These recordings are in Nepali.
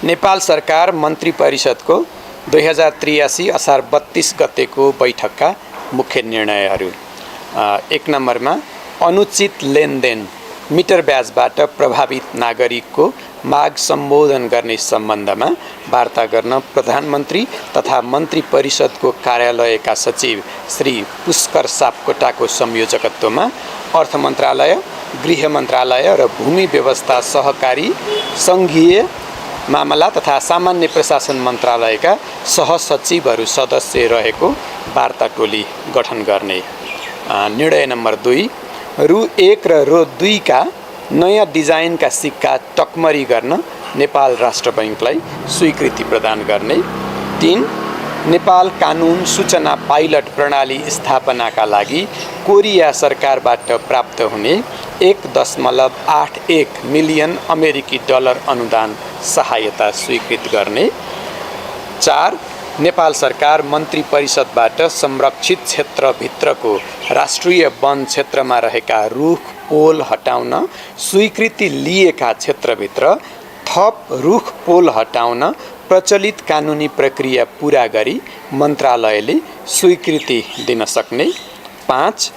नेपाल सरकार मन्त्री परिषदको 2083 असार 32 गतेको बैठकका मुख्य निर्णयहरू। 1 नम्बरमा अनुचित लेनदेन मिटर ब्याजबाट प्रभावित नागरिकको माग सम्बोधन गर्ने सम्बन्धमा वार्ता गर्न प्रधानमन्त्री तथा मन्त्री परिषदको कार्यालयका सचिव श्री पुष्कर सापकोटाको संयोजकत्वमा अर्थ मन्त्रालय, गृह मन्त्रालय र भूमि व्यवस्था सहकारी सङ्घीय मामला तथा सामान्य प्रशासन मन्त्रालयका सहसचिवहरू सदस्य रहेको वार्ता टोली गठन गर्ने। निर्णय नम्बर 2 रु 1 र रु 2 का नयाँ डिजाइनका सिक्का टकमरी गर्न नेपाल राष्ट्र बैंकलाई स्वीकृति प्रदान गर्ने। 3 नेपाल कानुन सूचना पाइलट प्रणाली स्थापनाका लागि कोरिया सरकारबाट प्राप्त हुने 1.81 मिलियन अमेरिकी डलर अनुदान सहायता स्वीकृत गर्ने। 4 नेपाल सरकार मन्त्री परिषदबाट संरक्षित क्षेत्रभित्रको राष्ट्रिय वन क्षेत्रमा रहेका रुख पोल हटाउन स्वीकृति लिएका क्षेत्रभित्र थप रुख पोल हटाउन प्रचलित कानुनी प्रक्रिया पूरा गरी मन्त्रालयले स्वीकृति दिन सक्ने। 5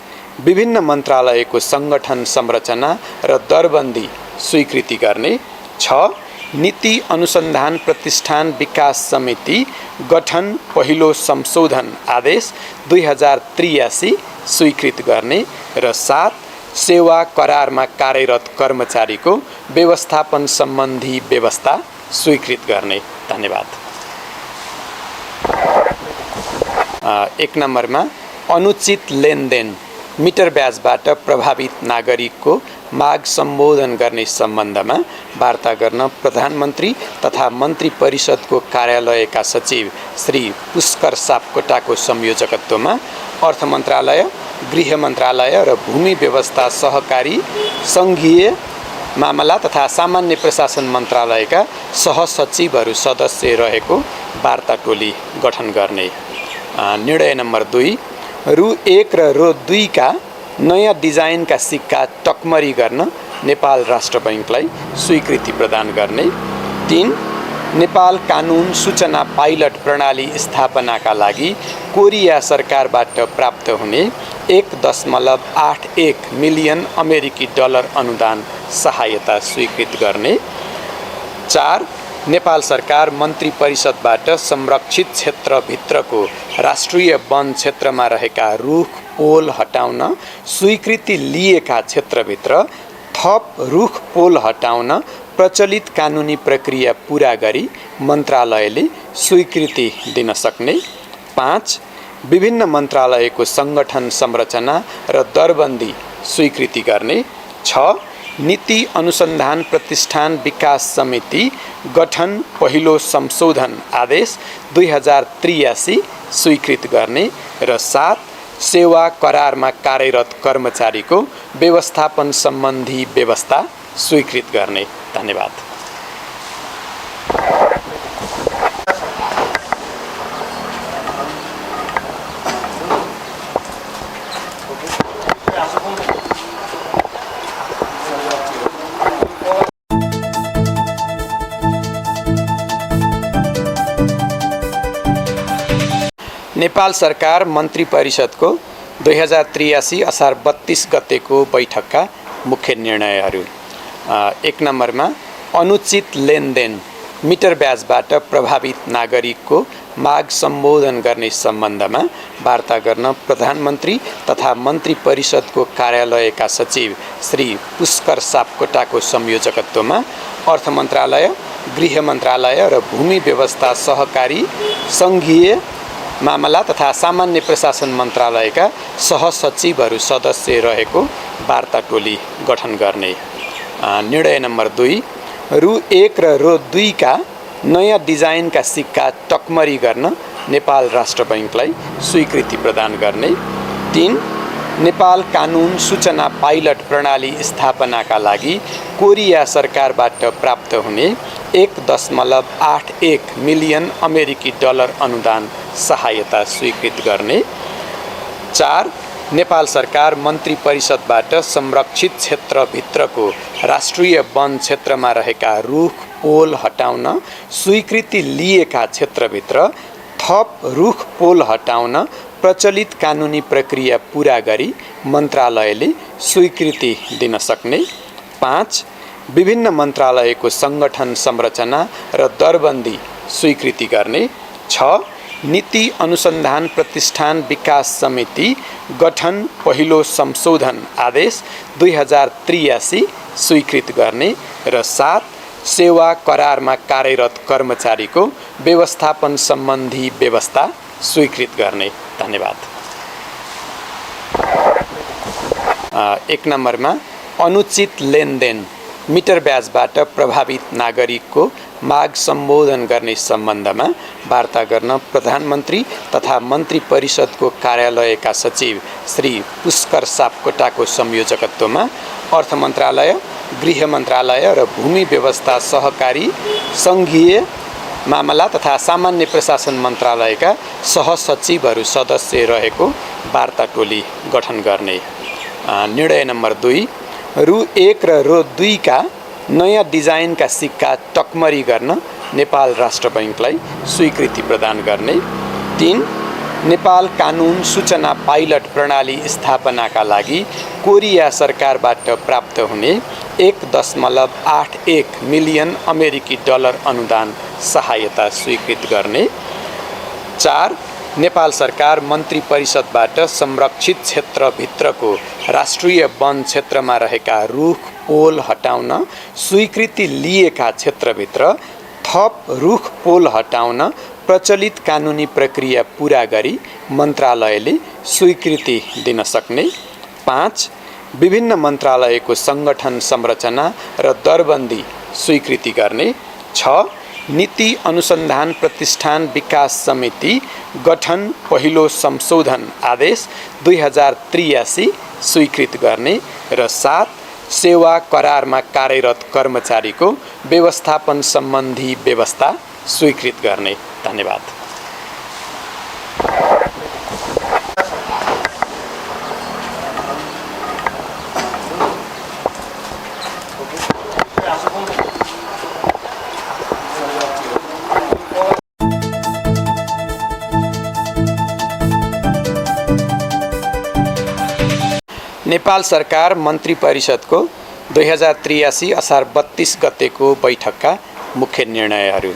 विभिन्न मन्त्रालयको सङ्गठन संरचना र दरबन्दी स्वीकृति गर्ने। 6 नीति अनुसन्धान प्रतिष्ठान विकास समिति गठन पहिलो संशोधन आदेश 2083 स्वीकृत गर्ने र 7 सेवा करारमा कार्यरत कर्मचारीको व्यवस्थापन सम्बन्धी व्यवस्था स्वीकृत गर्ने। धन्यवाद। 1 नम्बरमा अनुचित लेनदेन मिटर ब्याजबाट प्रभावित नागरिकको माग सम्बोधन गर्ने सम्बन्धमा वार्ता गर्न प्रधानमन्त्री तथा मन्त्री परिषदको कार्यालयका सचिव श्री पुष्कर सापकोटाको संयोजकत्वमा अर्थ मन्त्रालय, गृह मन्त्रालय र भूमि व्यवस्था सहकारी सङ्घीय मामला तथा सामान्य प्रशासन मन्त्रालयका सहसचिवहरू सदस्य रहेको वार्ता टोली गठन गर्ने। निर्णय नम्बर 2 रु 1 र रु 2 का नयाँ डिजाइनका सिक्का टकमरी गर्न नेपाल राष्ट्र बैंकलाई स्वीकृति प्रदान गर्ने। 3 नेपाल कानुन सूचना पाइलट प्रणाली स्थापनाका लागि कोरिया सरकारबाट प्राप्त हुने 1.81 मिलियन अमेरिकी डलर अनुदान सहायता स्वीकृत गर्ने। 4 नेपाल सरकार मन्त्री परिषदबाट संरक्षित क्षेत्रभित्रको राष्ट्रिय वन क्षेत्रमा रहेका रुख पोल हटाउन स्वीकृति लिएका क्षेत्रभित्र थप रुख पोल हटाउन प्रचलित कानुनी प्रक्रिया पूरा गरी मन्त्रालयले स्वीकृति दिन सक्ने। 5 विभिन्न मन्त्रालयको सङ्गठन संरचना र दरबन्दी स्वीकृति गर्ने। 6 नीति अनुसन्धान प्रतिष्ठान विकास समिति गठन पहिलो संशोधन आदेश 2083 स्वीकृत गर्ने र 7 सेवा करारमा कार्यरत कर्मचारीको व्यवस्थापन सम्बन्धी व्यवस्था स्वीकृत गर्ने। धन्यवाद। नेपाल सरकार मन्त्री परिषदको 2083 असार 32 गतेको बैठकका मुख्य निर्णयहरू। 1 नम्बरमा अनुचित लेनदेन मिटर ब्याजबाट प्रभावित नागरिकको माग सम्बोधन गर्ने सम्बन्धमा वार्ता गर्न प्रधानमन्त्री तथा मन्त्री परिषदको कार्यालयका सचिव श्री पुष्कर सापकोटाको संयोजकत्वमा अर्थ मन्त्रालय, गृह मन्त्रालय र भूमि व्यवस्था सहकारी सङ्घीय मामला तथा सामान्य प्रशासन मन्त्रालयका सहसचिवहरू सदस्य रहेको वार्ता टोली गठन गर्ने। निर्णय नम्बर 2 रु 1 र रु 2 का नयाँ डिजाइनका सिक्का टकमरी गर्न नेपाल राष्ट्र बैंकलाई स्वीकृति प्रदान गर्ने। 3 नेपाल कानुन सूचना पाइलट प्रणाली स्थापनाका लागि कोरिया सरकारबाट प्राप्त हुने 1.81 मिलियन अमेरिकी डलर अनुदान सहायता स्वीकृत गर्ने। 4 नेपाल सरकार मन्त्री परिषदबाट संरक्षित क्षेत्रभित्रको राष्ट्रिय वन क्षेत्रमा रहेका रुख पोल हटाउन स्वीकृति लिएका क्षेत्रभित्र थप रुख पोल हटाउन प्रचलित कानुनी प्रक्रिया पूरा गरी मन्त्रालयले स्वीकृति दिन सक्ने। 5. विभिन्न मन्त्रालयको सङ्गठन संरचना र दरबन्दी स्वीकृति गर्ने। 6. नीति अनुसन्धान प्रतिष्ठान विकास समिति गठन पहिलो संशोधन आदेश 2083 स्वीकृत गर्ने र 7. सेवा करारमा कार्यरत कर्मचारीको व्यवस्थापन सम्बन्धी व्यवस्था स्वीकृत गर्ने। धन्यवाद। 1 नम्बरमा अनुचित लेनदेन मिटर ब्याजबाट प्रभावित नागरिकको माग सम्बोधन गर्ने सम्बन्धमा वार्ता गर्न प्रधानमन्त्री तथा मन्त्री परिषदको कार्यालयका सचिव श्री पुष्कर सापकोटाको संयोजकत्वमा अर्थ मन्त्रालय, गृह मन्त्रालय र भूमि व्यवस्था सहकारी सङ्घीय मामला तथा सामान्य प्रशासन मन्त्रालयका सहसचिवहरू सदस्य रहेको वार्ता टोली गठन गर्ने। निर्णय नम्बर 2, रु 1 र रु 2 का नयाँ डिजाइनका सिक्का टकमरी गर्न नेपाल राष्ट्र बैंकलाई स्वीकृति प्रदान गर्ने। 3. नेपाल कानुन सूचना पाइलट प्रणाली स्थापनाका लागि कोरिया सरकारबाट प्राप्त हुने 1.81 मिलियन अमेरिकी डलर अनुदान सहायता स्वीकृत गर्ने। 4. नेपाल सरकार मन्त्री परिषदबाट संरक्षित क्षेत्रभित्रको राष्ट्रिय वन क्षेत्रमा रहेका रुख पोल हटाउन स्वीकृति लिएका क्षेत्रभित्र थप रुख पोल हटाउन प्रचलित कानुनी प्रक्रिया पूरा गरी मन्त्रालयले स्वीकृति दिन सक्ने। 5. विभिन्न मन्त्रालयको सङ्गठन संरचना र दरबन्दी स्वीकृति गर्ने। 6. नीति अनुसन्धान प्रतिष्ठान विकास समिति गठन पहिलो संशोधन आदेश 2083 स्वीकृत गर्ने र 7. सेवा करारमा कार्यरत कर्मचारीको व्यवस्थापन सम्बन्धी व्यवस्था स्वीकृत गर्ने। धन्यवाद। नेपाल सरकार मन्त्री परिषदको 2083 असार 32 गतेको बैठकका मुख्य निर्णयहरू।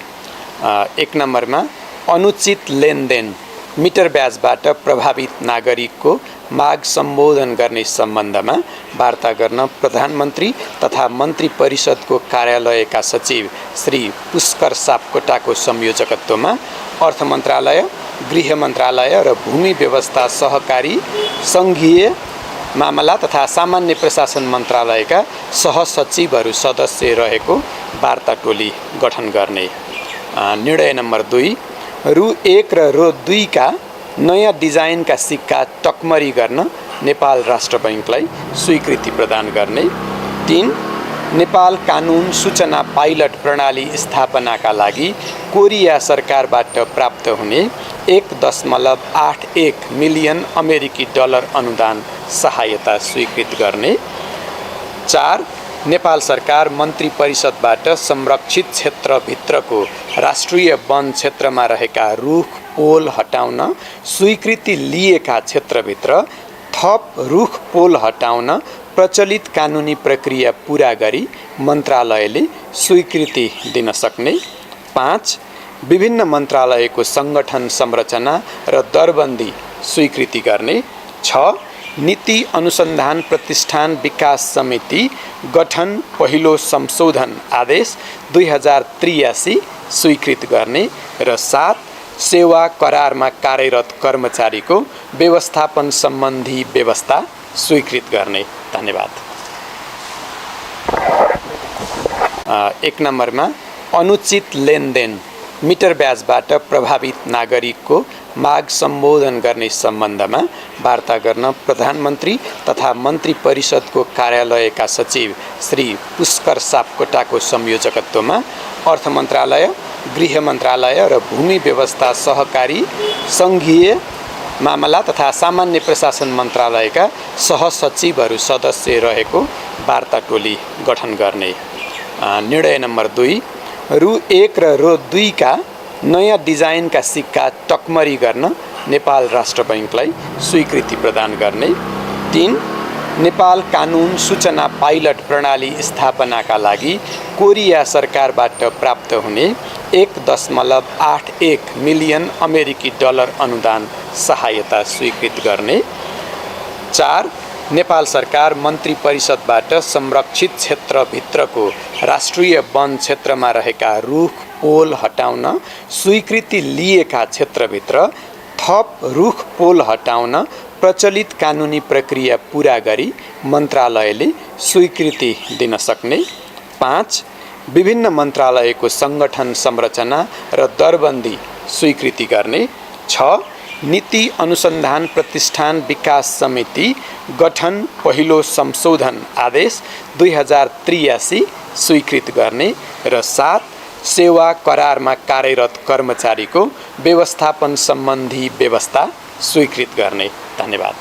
1 नम्बरमा अनुचित लेनदेन मिटर ब्याजबाट प्रभावित नागरिकको माग सम्बोधन गर्ने सम्बन्धमा वार्ता गर्न प्रधानमन्त्री तथा मन्त्री परिषदको कार्यालयका सचिव श्री पुष्कर सापकोटाको संयोजकत्वमा अर्थ मन्त्रालय, गृह मन्त्रालय र भूमि व्यवस्था सहकारी सङ्घीय मामला तथा सामान्य प्रशासन मन्त्रालयका सहसचिवहरू सदस्य रहेको वार्ता टोली गठन गर्ने। निर्णय नम्बर 2, रु 1 र रु 2 का नयाँ डिजाइनका सिक्का टकमरी गर्न नेपाल राष्ट्र बैंकलाई स्वीकृति प्रदान गर्ने। 3. नेपाल कानुन सूचना पाइलट प्रणाली स्थापनाका लागि कोरिया सरकारबाट प्राप्त हुने 1.81 मिलियन अमेरिकी डलर अनुदान सहायता स्वीकृत गर्ने। 4. नेपाल सरकार मन्त्री परिषदबाट संरक्षित क्षेत्रभित्रको राष्ट्रिय वन क्षेत्रमा रहेका रुख पोल हटाउन स्वीकृति लिएका क्षेत्रभित्र थप रुख पोल हटाउन प्रचलित कानुनी प्रक्रिया पूरा गरी मन्त्रालयले स्वीकृति दिन सक्ने। 5. विभिन्न मन्त्रालयको सङ्गठन संरचना र दरबन्दी स्वीकृति गर्ने। 6. नीति अनुसन्धान प्रतिष्ठान विकास समिति गठन पहिलो संशोधन आदेश 2083 स्वीकृत गर्ने र 7. सेवा करारमा कार्यरत कर्मचारीको व्यवस्थापन सम्बन्धी व्यवस्था स्वीकृत गर्ने। धन्यवाद। 1 नम्बरमा अनुचित लेनदेन मिटर ब्याजबाट प्रभावित नागरिकको माग सम्बोधन गर्ने सम्बन्धमा वार्ता गर्न प्रधानमन्त्री तथा मन्त्री परिषदको कार्यालयका सचिव श्री पुष्कर सापकोटाको संयोजकत्वमा अर्थ मन्त्रालय, गृह मन्त्रालय र भूमि व्यवस्था सहकारी सङ्घीय मामला तथा सामान्य प्रशासन मन्त्रालयका सहसचिवहरू सदस्य रहेको वार्ता टोली गठन गर्ने। निर्णय नम्बर 2, रु 1 र रु 2 का नयाँ डिजाइनका सिक्का टकमरी गर्न नेपाल राष्ट्र बैंकलाई स्वीकृति प्रदान गर्ने। 3, नेपाल कानुन सूचना पाइलट प्रणाली स्थापनाका लागि कोरिया सरकारबाट प्राप्त हुने 1.81 मिलियन अमेरिकी डलर अनुदान सहायता स्वीकृत गर्ने। 4, नेपाल सरकार मन्त्री परिषदबाट संरक्षित क्षेत्रभित्रको राष्ट्रिय वन क्षेत्रमा रहेका रुख पोल हटाउन स्वीकृति लिएका क्षेत्रभित्र थप रुख पोल हटाउन प्रचलित कानुनी प्रक्रिया पूरा गरी मन्त्रालयले स्वीकृति दिन सक्ने। 5, विभिन्न मन्त्रालयको सङ्गठन संरचना र दरबन्दी स्वीकृति गर्ने। 6, नीति अनुसन्धान प्रतिष्ठान विकास समिति गठन पहिलो संशोधन आदेश 2083 स्वीकृत गर्ने र 7, सेवा करारमा कार्यरत कर्मचारीको व्यवस्थापन सम्बन्धी व्यवस्था स्वीकृत गर्ने। धन्यवाद।